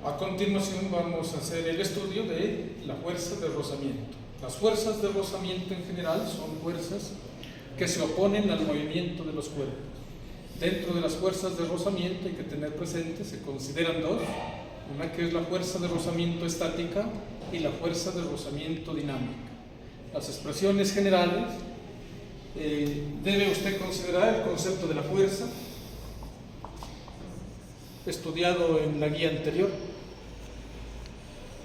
A continuación vamos a hacer el estudio de la fuerza de rozamiento. Las fuerzas de rozamiento en general son fuerzas que se oponen al movimiento de los cuerpos. Dentro de las fuerzas de rozamiento hay que tener presente, se consideran dos, una que es la fuerza de rozamiento estática y la fuerza de rozamiento dinámica. Las expresiones generales, debe usted considerar el concepto de la fuerza, estudiado en la guía anterior,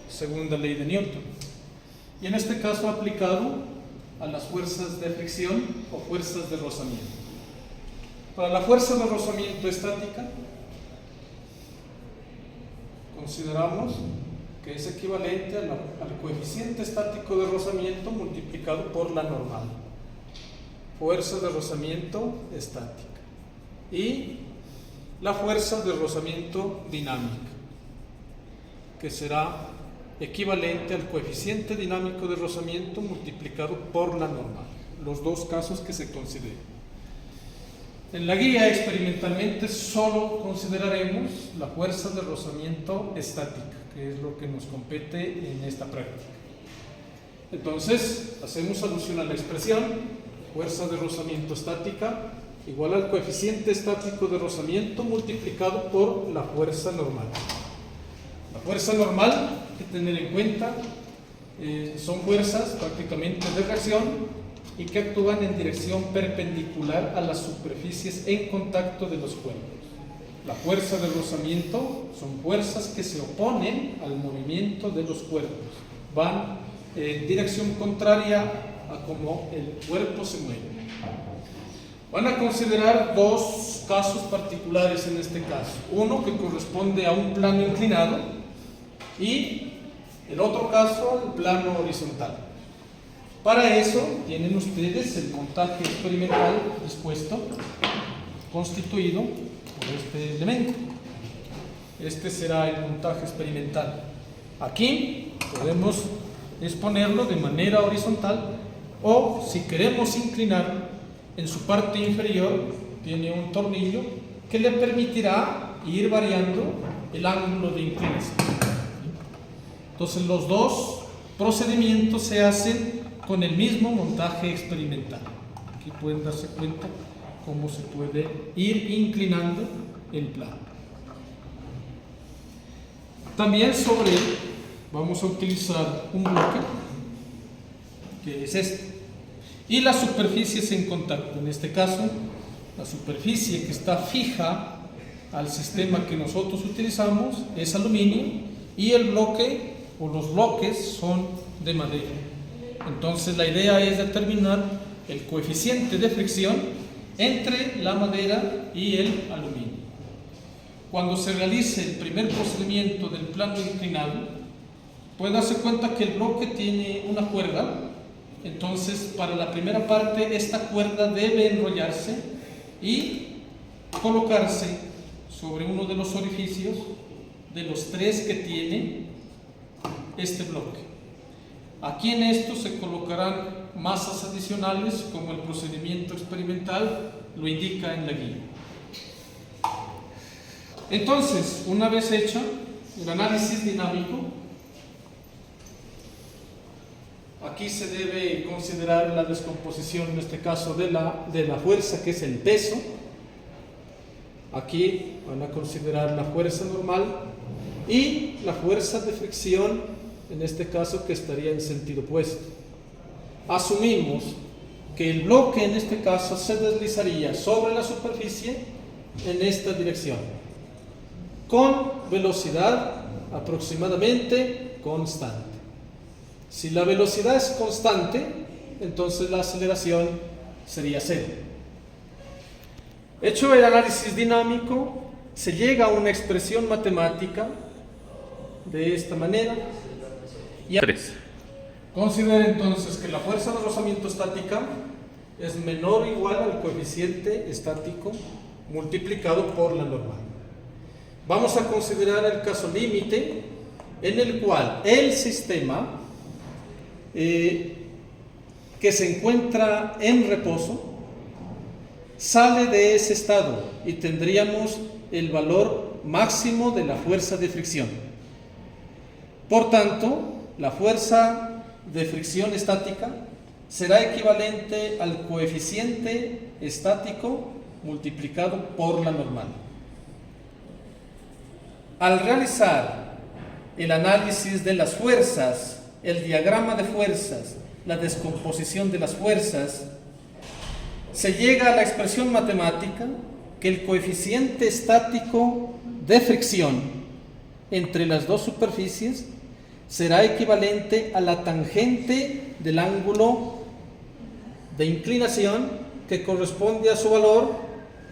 segunda ley de Newton, y en este caso aplicado a las fuerzas de fricción o fuerzas de rozamiento. Para la fuerza de rozamiento estática, consideramos que es equivalente al coeficiente estático de rozamiento multiplicado por la normal. Fuerza de rozamiento estática. Y la fuerza de rozamiento dinámica, que será equivalente al coeficiente dinámico de rozamiento multiplicado por la normal. Los dos casos que se consideran. En la guía experimentalmente solo consideraremos la fuerza de rozamiento estática, que es lo que nos compete en esta práctica. Entonces, hacemos alusión a la expresión fuerza de rozamiento estática igual al coeficiente estático de rozamiento multiplicado por la fuerza normal. La fuerza normal, hay que tener en cuenta, son fuerzas prácticamente de reacción y que actúan en dirección perpendicular a las superficies en contacto de los cuerpos. La fuerza de rozamiento son fuerzas que se oponen al movimiento de los cuerpos, van en dirección contraria a cómo el cuerpo se mueve. Van a considerar dos casos particulares en este caso. Uno que corresponde a un plano inclinado y el otro caso al plano horizontal. Para eso tienen ustedes el montaje experimental dispuesto, constituido por este elemento. Este será el montaje experimental. Aquí podemos exponerlo de manera horizontal o, si queremos inclinar, en su parte inferior tiene un tornillo que le permitirá ir variando el ángulo de inclinación. Entonces los dos procedimientos se hacen con el mismo montaje experimental. Aquí pueden darse cuenta cómo se puede ir inclinando el plano. También sobre él vamos a utilizar un bloque, que es este, y las superficies en contacto. En este caso, la superficie que está fija al sistema que nosotros utilizamos es aluminio y el bloque o los bloques son de madera. Entonces la idea es determinar el coeficiente de fricción entre la madera y el aluminio. Cuando se realice el primer procedimiento del plano inclinado, puede darse cuenta que el bloque tiene una cuerda. Entonces, para la primera parte, esta cuerda debe enrollarse y colocarse sobre uno de los orificios de los tres que tiene este bloque. Aquí en esto se colocarán masas adicionales, como el procedimiento experimental lo indica en la guía. Entonces, una vez hecho el análisis dinámico, aquí se debe considerar la descomposición, en este caso, de la fuerza, que es el peso. Aquí van a considerar la fuerza normal y la fuerza de fricción, en este caso, que estaría en sentido opuesto. Asumimos que el bloque, en este caso, se deslizaría sobre la superficie en esta dirección, con velocidad aproximadamente constante. Si la velocidad es constante, entonces la aceleración sería cero. Hecho el análisis dinámico, se llega a una expresión matemática de esta manera. Y 3. Considere entonces que la fuerza de rozamiento estática es menor o igual al coeficiente estático multiplicado por la normal. Vamos a considerar el caso límite en el cual el sistema que se encuentra en reposo sale de ese estado y tendríamos el valor máximo de la fuerza de fricción. Por tanto, la fuerza de fricción estática será equivalente al coeficiente estático multiplicado por la normal. Al realizar el análisis de las fuerzas, el diagrama de fuerzas, la descomposición de las fuerzas, se llega a la expresión matemática que el coeficiente estático de fricción entre las dos superficies será equivalente a la tangente del ángulo de inclinación que corresponde a su valor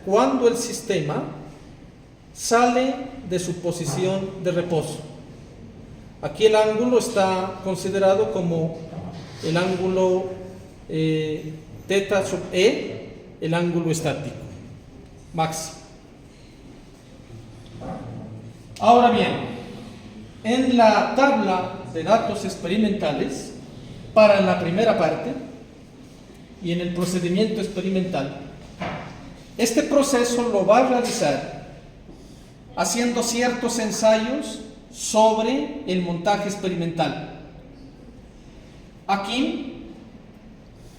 cuando el sistema sale de su posición de reposo. Aquí el ángulo está considerado como el ángulo θ sub e, el ángulo estático máximo. Ahora bien, en la tabla de datos experimentales, para la primera parte y en el procedimiento experimental, este proceso lo va a realizar haciendo ciertos ensayos sobre el montaje experimental. Aquí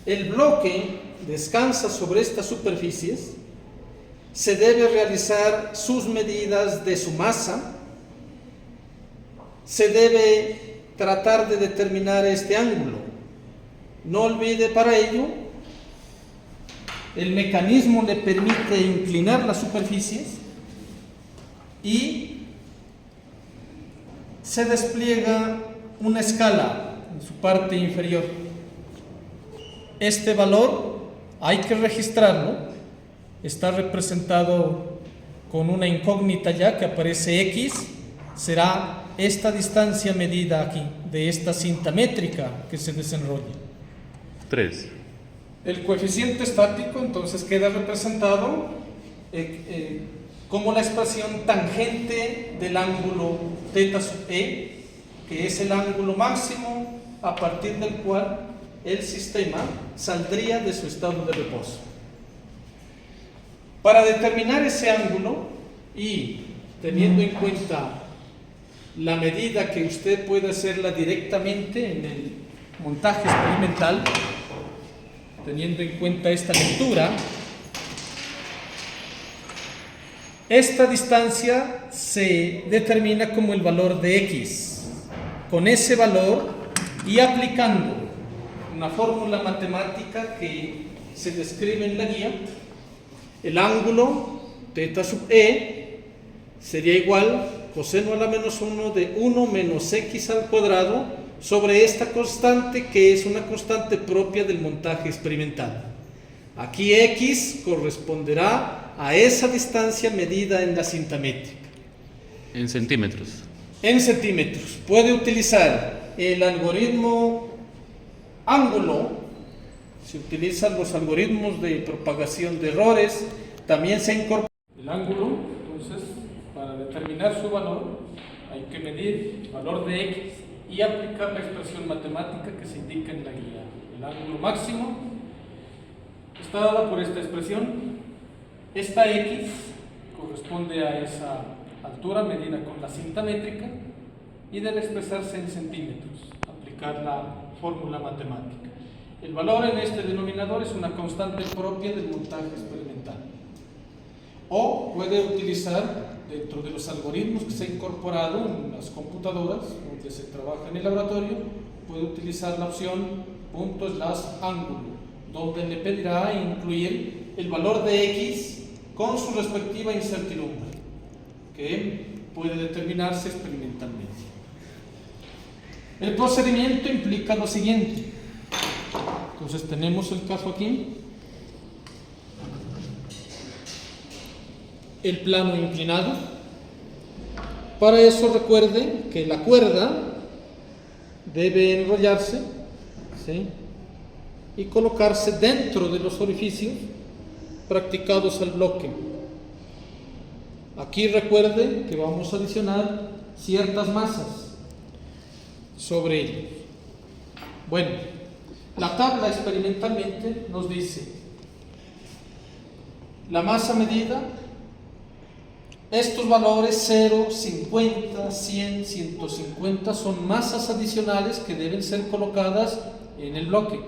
el bloque descansa sobre estas superficies, se debe realizar sus medidas de su masa, se debe tratar de determinar este ángulo. No olvide para ello, el mecanismo le permite inclinar las superficies y se despliega una escala en su parte inferior. Este valor hay que registrarlo, está representado con una incógnita ya que aparece X, será esta distancia medida aquí, de esta cinta métrica que se desenrolla. 3. El coeficiente estático entonces queda representado como la expresión tangente del ángulo θ sub e, que es el ángulo máximo a partir del cual el sistema saldría de su estado de reposo. Para determinar ese ángulo y teniendo en cuenta la medida que usted puede hacerla directamente en el montaje experimental, teniendo en cuenta esta lectura, esta distancia se determina como el valor de X. Con ese valor y aplicando una fórmula matemática que se describe en la guía, el ángulo θ sub e sería igual coseno a la menos 1 de 1 menos x al cuadrado sobre esta constante que es una constante propia del montaje experimental. Aquí x corresponderá a esa distancia medida en la cinta métrica. En centímetros. En centímetros. Puede utilizar el algoritmo ángulo, se utilizan los algoritmos de propagación de errores, también se incorpora el ángulo. Entonces, para determinar su valor hay que medir el valor de x y aplicar la expresión matemática que se indica en la guía. El ángulo máximo está dado por esta expresión. Esta x corresponde a esa altura medida con la cinta métrica y debe expresarse en centímetros, aplicar la fórmula matemática. El valor en este denominador es una constante propia del montaje experimental. O puede utilizar, dentro de los algoritmos que se ha incorporado en las computadoras donde se trabaja en el laboratorio, puede utilizar la opción /ángulo, donde le pedirá incluir el valor de x con su respectiva incertidumbre, que puede determinarse experimentalmente. El procedimiento implica lo siguiente. Entonces tenemos el caso aquí, el plano inclinado. Para eso recuerde que la cuerda debe enrollarse, ¿sí?, y colocarse dentro de los orificios practicados al bloque. Aquí recuerde que vamos a adicionar ciertas masas sobre ellos. Bueno, la tabla experimentalmente nos dice la masa medida Estos valores 0, 50, 100, 150 son masas adicionales que deben ser colocadas en el bloque.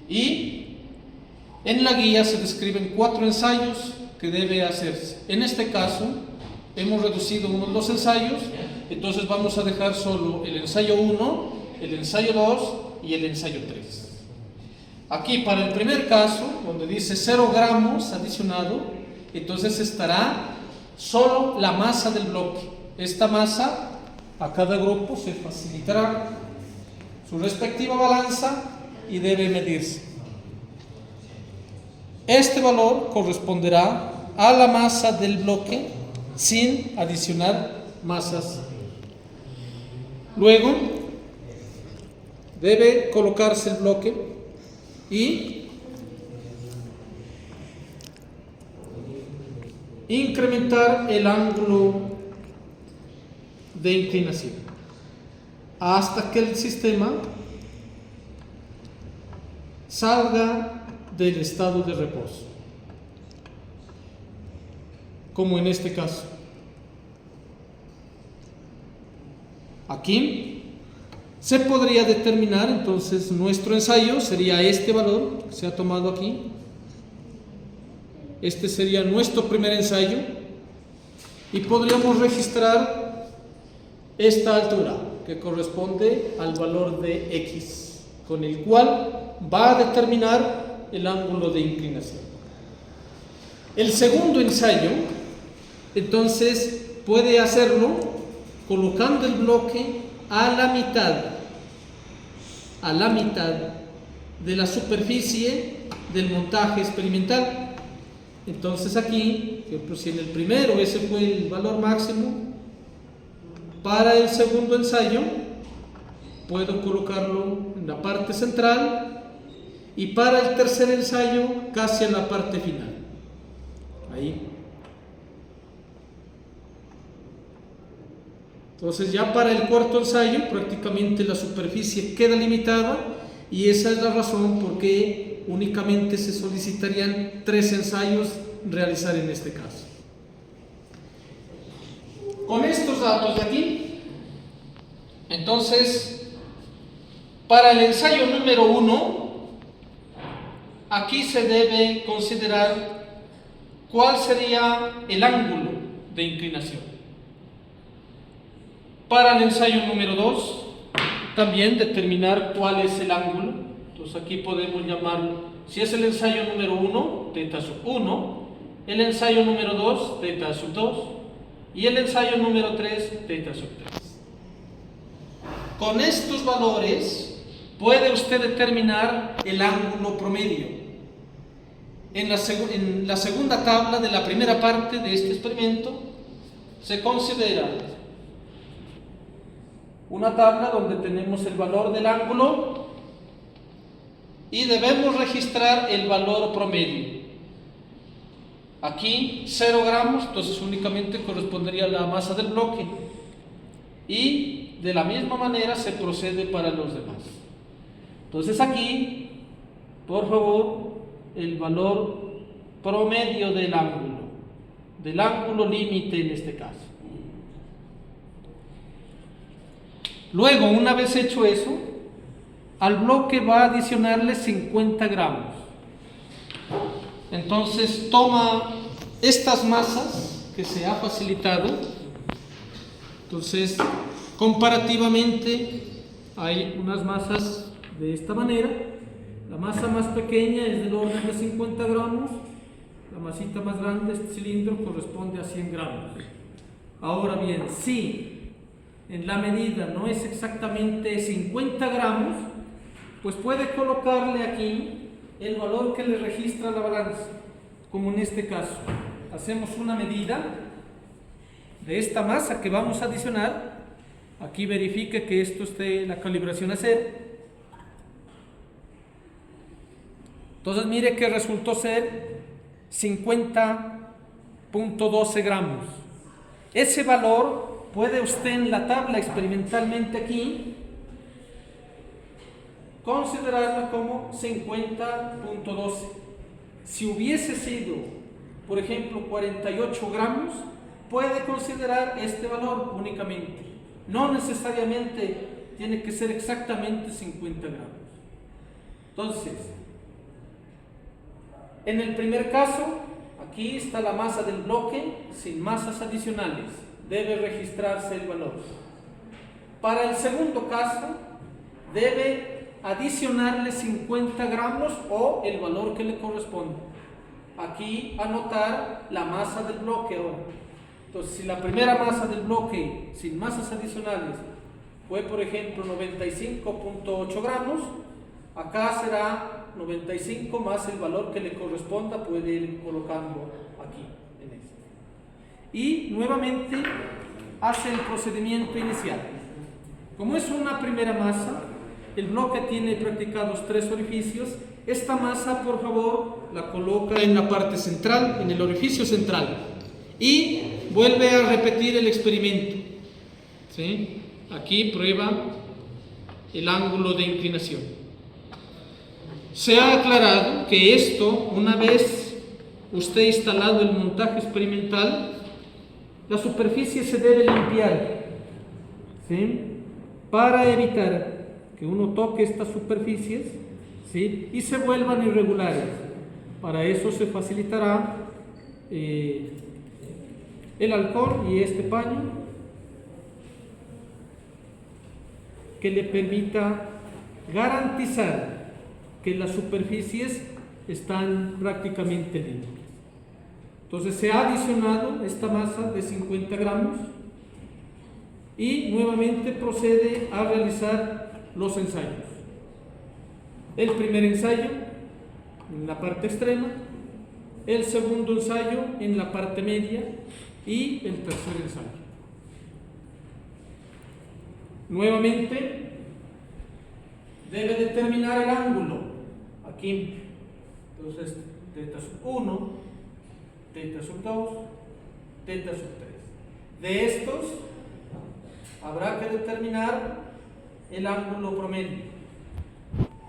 Y en la guía se describen 4 ensayos que debe hacerse. En este caso hemos reducido uno de los ensayos, entonces vamos a dejar solo el ensayo 1, el ensayo 2 y el ensayo 3. Aquí para el primer caso, donde dice 0 gramos adicionado, entonces estará solo la masa del bloque. Esta masa a cada grupo se facilitará su respectiva balanza y debe medirse. Este valor corresponderá a la masa del bloque sin adicionar masas. Luego debe colocarse el bloque y incrementar el ángulo de inclinación hasta que el sistema salga del estado de reposo, como en este caso. Aquí se podría determinar, entonces nuestro ensayo sería este valor que se ha tomado aquí. Este sería nuestro primer ensayo y podríamos registrar esta altura que corresponde al valor de X, con el cual va a determinar el ángulo de inclinación. El segundo ensayo, entonces, puede hacerlo colocando el bloque a la mitad de la superficie del montaje experimental. Entonces aquí, por ejemplo, si en el primero ese fue el valor máximo, para el segundo ensayo puedo colocarlo en la parte central y para el tercer ensayo casi en la parte final. Ahí. Entonces ya para el cuarto ensayo prácticamente la superficie queda limitada y esa es la razón por qué únicamente se solicitarían 3 ensayos realizar en este caso. Con estos datos de aquí, entonces, para el ensayo número 1, aquí se debe considerar cuál sería el ángulo de inclinación. Para el ensayo número 2, también determinar cuál es el ángulo. Entonces aquí podemos llamarlo, si es el ensayo número 1, teta sub 1, el ensayo número 2, teta sub 2, y el ensayo número 3, teta sub 3. Con estos valores puede usted determinar el ángulo promedio. En la segunda tabla de la primera parte de este experimento se considera una tabla donde tenemos el valor del ángulo y debemos registrar el valor promedio. Aquí 0 gramos, entonces únicamente correspondería a la masa del bloque y de la misma manera se procede para los demás. Entonces aquí, por favor, el valor promedio del ángulo límite en este caso. Luego, una vez hecho eso, al bloque va a adicionarle 50 gramos. Entonces toma estas masas que se ha facilitado. Entonces, comparativamente, hay unas masas de esta manera. La masa más pequeña es del orden de 50 gramos. La masita más grande, este cilindro, corresponde a 100 gramos. Ahora bien, si en la medida no es exactamente 50 gramos, pues puede colocarle aquí el valor que le registra la balanza, como en este caso. Hacemos una medida de esta masa que vamos a adicionar. Aquí verifique que esto esté la calibración a 0. Entonces mire que resultó ser 50.12 gramos. Ese valor puede usted en la tabla experimentalmente aquí considerarla como 50.12. Si hubiese sido por ejemplo 48 gramos, puede considerar este valor únicamente. No necesariamente tiene que ser exactamente 50 gramos. Entonces, en el primer caso, aquí está la masa del bloque sin masas adicionales. Debe registrarse el valor. Para el segundo caso, debe adicionarle 50 gramos o el valor que le corresponde. Aquí anotar la masa del bloque ahora. Entonces, si la primera masa del bloque sin masas adicionales fue, por ejemplo, 95.8 gramos, acá será 95 más el valor que le corresponda, puede ir colocando aquí en este. Y nuevamente hace el procedimiento inicial. Como es una primera masa, el bloque tiene practicados 3 orificios. Esta masa, por favor, la coloca en la parte central, en el orificio central, y vuelve a repetir el experimento. ¿Sí? Aquí prueba el ángulo de inclinación. Se ha aclarado que esto, una vez usted instalado el montaje experimental, la superficie se debe limpiar, ¿sí?, para evitar que uno toque estas superficies, ¿sí?, y se vuelvan irregulares. Para eso se facilitará el alcohol y este paño que le permita garantizar que las superficies están prácticamente limpias. Entonces se ha adicionado esta masa de 50 gramos y nuevamente procede a realizar los ensayos. El primer ensayo en la parte extrema, el segundo ensayo en la parte media y el tercer ensayo. Nuevamente debe determinar el ángulo aquí. Entonces, teta sub 1, teta sub 2, teta sub 3. De estos habrá que determinar el ángulo promedio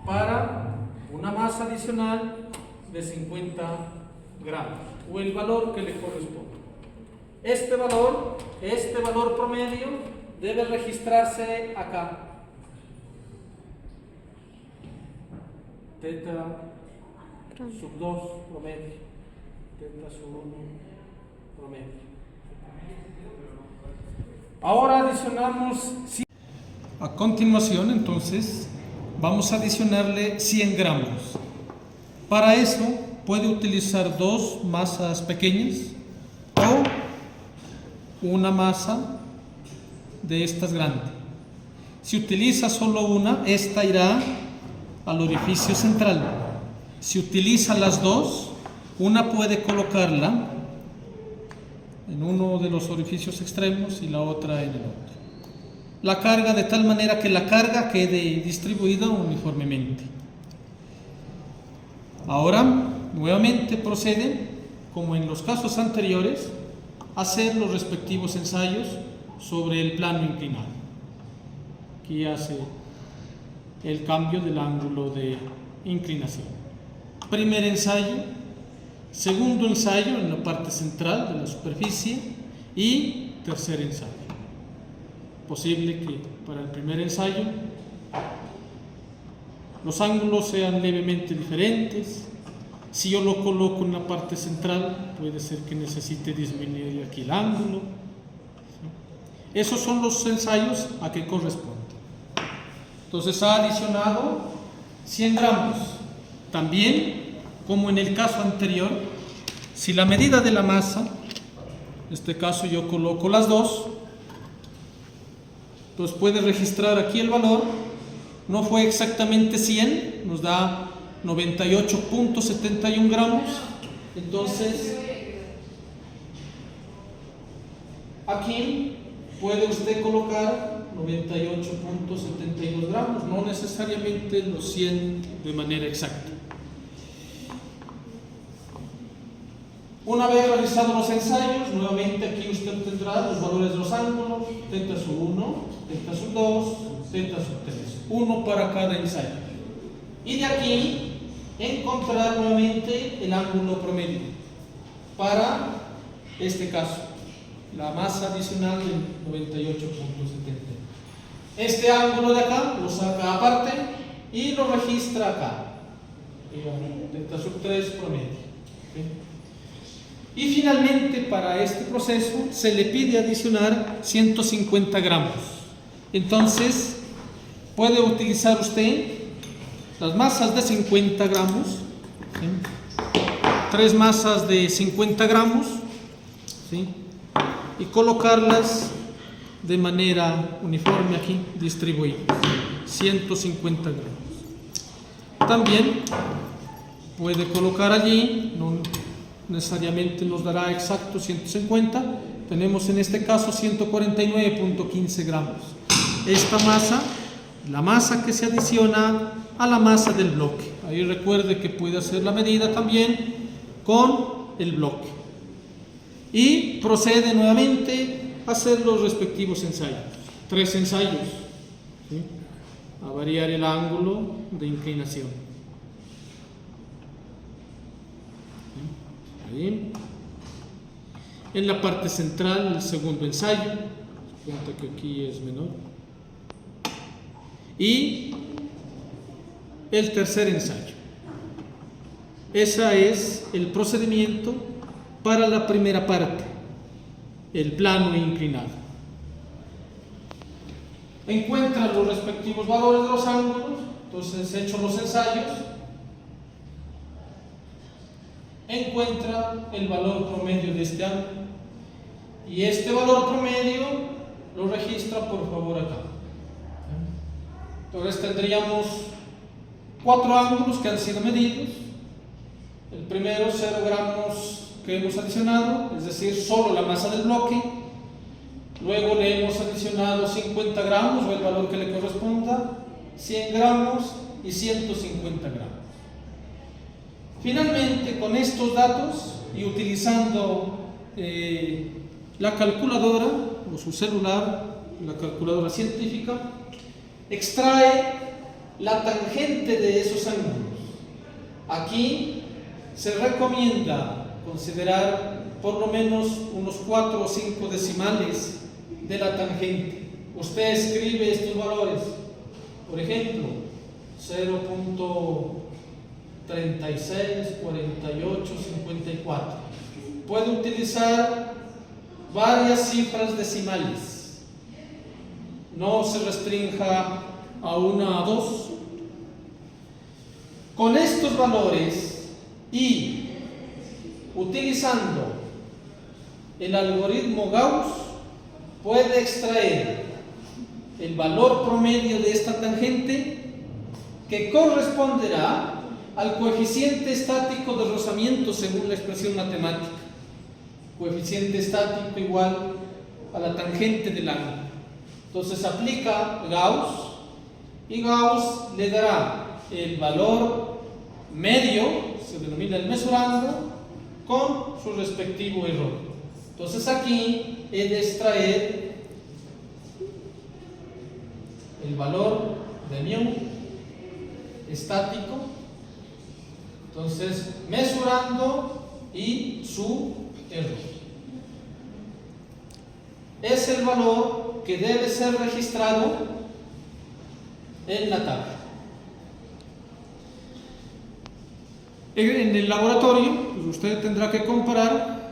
para una masa adicional de 50 gramos o el valor que le corresponde. Este valor promedio debe registrarse acá. Teta sub 2 promedio, teta sub 1 promedio. Ahora adicionamos. A continuación, entonces, vamos a adicionarle 100 gramos. Para eso puede utilizar 2 masas pequeñas o una masa de estas grandes. Si utiliza solo una, esta irá al orificio central. Si utiliza las dos, una puede colocarla en uno de los orificios extremos y la otra en el otro. La carga de tal manera que la carga quede distribuida uniformemente. Ahora, nuevamente procede, como en los casos anteriores, a hacer los respectivos ensayos sobre el plano inclinado. Aquí hace el cambio del ángulo de inclinación. Primer ensayo, segundo ensayo en la parte central de la superficie y tercer ensayo. Posible que para el primer ensayo los ángulos sean levemente diferentes. Si yo lo coloco en la parte central, puede ser que necesite disminuir aquí el ángulo. Esos son los ensayos a que corresponde. Entonces ha adicionado 100 gramos. También, como en el caso anterior, si la medida de la masa, en este caso yo coloco las dos, entonces puede registrar aquí el valor. No fue exactamente 100, nos da 98.71 gramos. Entonces, aquí puede usted colocar 98.72 gramos, no necesariamente los 100 de manera exacta. Una vez realizados los ensayos, nuevamente aquí usted tendrá los valores de los ángulos, teta sub 1, teta sub 2, teta sub 3, uno para cada ensayo. Y de aquí encontrar nuevamente el ángulo promedio. para este caso, la masa adicional de 98.70. Este ángulo de acá lo saca aparte y lo registra acá, delta sub 3 promedio. Y finalmente, para este proceso se le pide adicionar 150 gramos. Entonces, puede utilizar usted las masas de 50 gramos, ¿sí? 3 masas de 50 gramos, ¿sí? Y colocarlas de manera uniforme aquí, distribuidas, 150 gramos. También puede colocar allí, no necesariamente nos dará exacto 150, tenemos en este caso 149.15 gramos. Esta masa, la masa que se adiciona a la masa del bloque. Ahí recuerde que puede hacer la medida también con el bloque. Y procede nuevamente a hacer los respectivos ensayos. 3 ensayos, ¿sí? A variar el ángulo de inclinación. Ahí. En la parte central, el segundo ensayo, cuenta que aquí es menor, y el tercer ensayo. Ese es el procedimiento para la primera parte, el plano inclinado. Encuentra los respectivos valores de los ángulos. Entonces, hechos los ensayos, encuentra el valor promedio de este ángulo, y este valor promedio lo registra por favor acá. Entonces tendríamos 4 ángulos que han sido medidos. El primero, 0 gramos que hemos adicionado, es decir, solo la masa del bloque. Luego le hemos adicionado 50 gramos o el valor que le corresponda, 100 gramos y 150 gramos. Finalmente, con estos datos y utilizando la calculadora o su celular, la calculadora científica, extrae la tangente de esos ángulos. Aquí se recomienda considerar por lo menos unos 4 o 5 decimales de la tangente. Usted escribe estos valores, por ejemplo, 0.36, 48, 54. Puede utilizar varias cifras decimales. No se restrinja a 1 a 2. Con estos valores y utilizando el algoritmo Gauss, puede extraer el valor promedio de esta tangente, que corresponderá al coeficiente estático de rozamiento según la expresión matemática. Coeficiente estático igual a la tangente del ángulo. Entonces aplica Gauss y Gauss le dará el valor medio, se denomina el mesurando, con su respectivo error. Entonces aquí he de extraer el valor de mu estático, entonces mesurando y su error. Es el valor que debe ser registrado en la tabla. En el laboratorio, pues usted tendrá que comparar,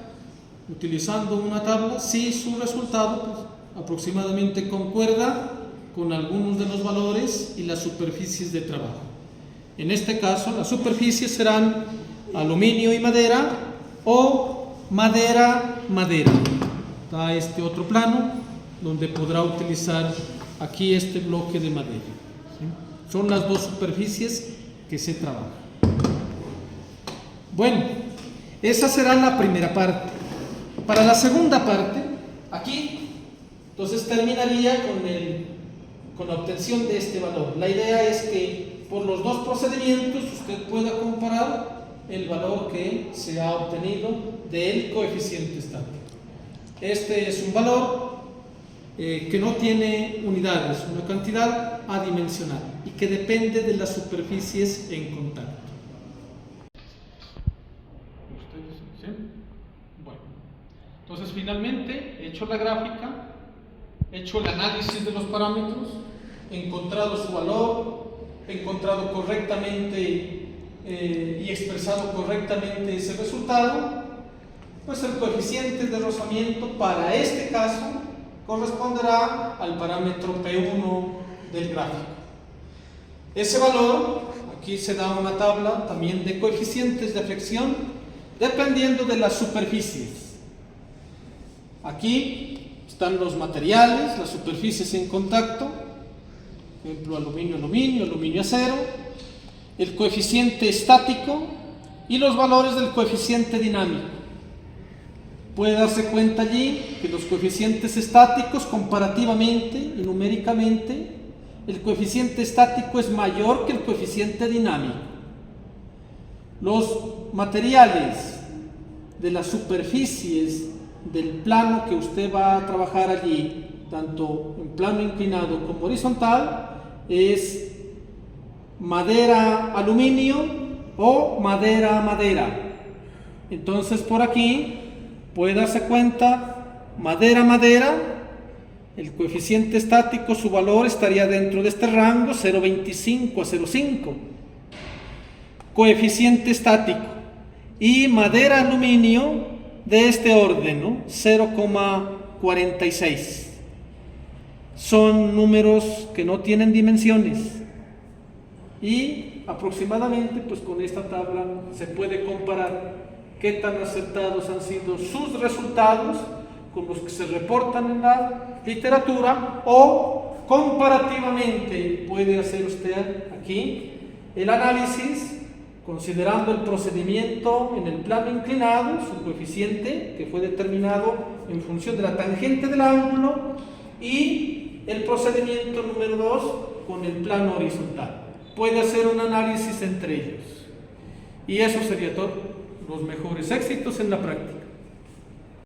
utilizando una tabla, si su resultado pues, aproximadamente concuerda con algunos de los valores y las superficies de trabajo. En este caso, las superficies serán aluminio y madera o madera-madera. Está este otro plano donde podrá utilizar aquí este bloque de madera. ¿Sí? Son las dos superficies que se trabajan. Bueno, esa será la primera parte. Para la segunda parte, aquí, entonces terminaría con la obtención de este valor. La idea es que por los dos procedimientos usted pueda comparar el valor que se ha obtenido del coeficiente estático. Este es un valor que no tiene unidades, una cantidad adimensional y que depende de las superficies en contacto. ¿Sí? finalmente, hecho la gráfica, hecho el análisis de los parámetros, encontrado su valor, encontrado correctamente y expresado correctamente ese resultado, pues el coeficiente de rozamiento para este caso corresponderá al parámetro P1 del gráfico. Ese valor, aquí se da una tabla también de coeficientes de afección dependiendo de las superficies. Aquí están los materiales, las superficies en contacto, por ejemplo aluminio, acero, el coeficiente estático y los valores del coeficiente dinámico. Puede darse cuenta allí que los coeficientes estáticos comparativamente y numéricamente, el coeficiente estático es mayor que el coeficiente dinámico. Los materiales de las superficies del plano que usted va a trabajar allí, tanto en plano inclinado como horizontal, es madera aluminio o madera madera. Entonces por aquí puede darse cuenta madera madera, el coeficiente estático, su valor estaría dentro de este rango 0,25 a 0,5. Coeficiente estático. Y madera aluminio de este orden, ¿no? 0,46. Son números que no tienen dimensiones. Y aproximadamente, pues con esta tabla se puede comparar qué tan acertados han sido sus resultados con los que se reportan en la literatura, o comparativamente puede hacer usted aquí el análisis considerando el procedimiento en el plano inclinado, su coeficiente que fue determinado en función de la tangente del ángulo, y el procedimiento número 2 con el plano horizontal. Puede hacer un análisis entre ellos. Y eso sería todo. Los mejores éxitos en la práctica.